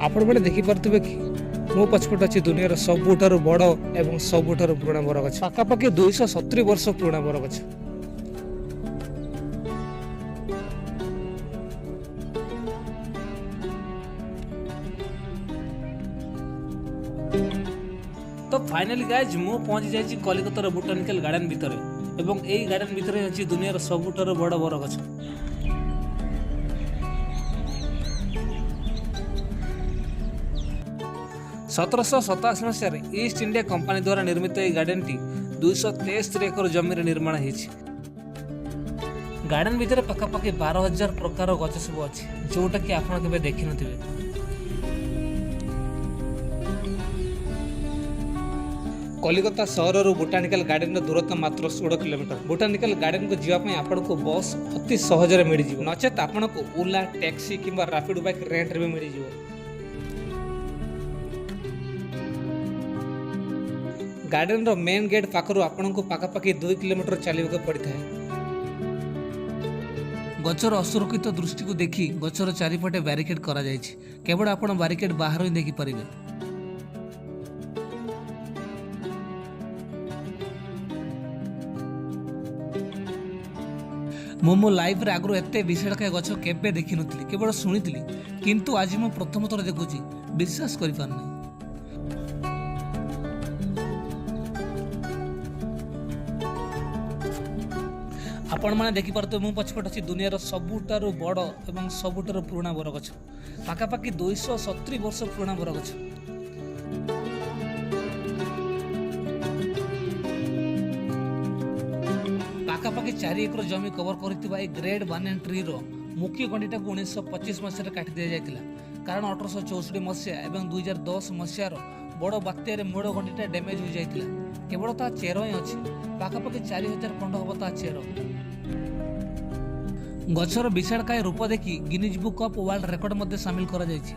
आपण मैंने देखी पार्थिबे कि मो पछपट अच्छी दुनियार सबुठारु बड़ एवं सबुठारु पुराना बरगछ पाखापाखि 270 वर्ष पुराना बरगछ। तो फाइनली गाइज मु पहुंच जाइए कलिकतार बोटानिकल गार्डन भितर एवं एई गार्डन भितर अछि दुनियार सबुठारु बड़ बरगछ। 1787 मसीह ईस्ट इंडिया कंपनी द्वारा निर्मित यह गार्डन टी 273 एकर जमीन निर्माण होती। गार्डन भितर पखापाखि 12,000 प्रकार गछ सब अच्छी जोटा कि आप देखी नथिबे। कलिकता सहर बोटानिकल गार्डन दूरत्व मात्र 16 किलोमीटर। बोटानिकल गार्डन को जीवाई आपन को बस अति सहजरे मिल जाए, नचेत आपन को ओला टैक्सी किंबा रैपिड बाइक रेंट रे भी मिल जाए। गार्डन रो मेन गेट पाखरु आपन को पाखापाखि 2 किलोमीटर चलने पड़ता है। गचर असुरक्षित दृष्टि को देखी गचर चारिपटे बैरिकेड करा जायछि, केवल आपन बैरिकेड बाहर ही देखि परिबे। मो लाइफ रे आगरो एते विशालकाय गछ केबे देखि नथिली, केवल सुनिथिली, किंतु आज मो प्रथम थर देखुची, विश्वास करि पारनै। आपण मैंने देखिपे मु पछपट अच्छी दुनियार सबुठारु बड़ एवं सबुठारु पुराना बरगछ पाखापाखि 270 वर्ष पुराना बरगछ। पाखापाखि 4 एकर जमी कवर करथिबा ए ग्रेड बानियन ट्री रो मुख्य गंडीटा 1925 मसीह काटि दिया जायतिला, कारण 1864 मसीहा एवं 2010 मसीहार बड़ बात्यारे मोड़ गंडीटा डैमेज हो जायतिला। केवल ता चेर ही अच्छी, पाखापाखि 4000 खंड हम ता चेर। गछर विशालकाय रूप देखी Guinness book of world record मध्ये शामिल करा जायछि।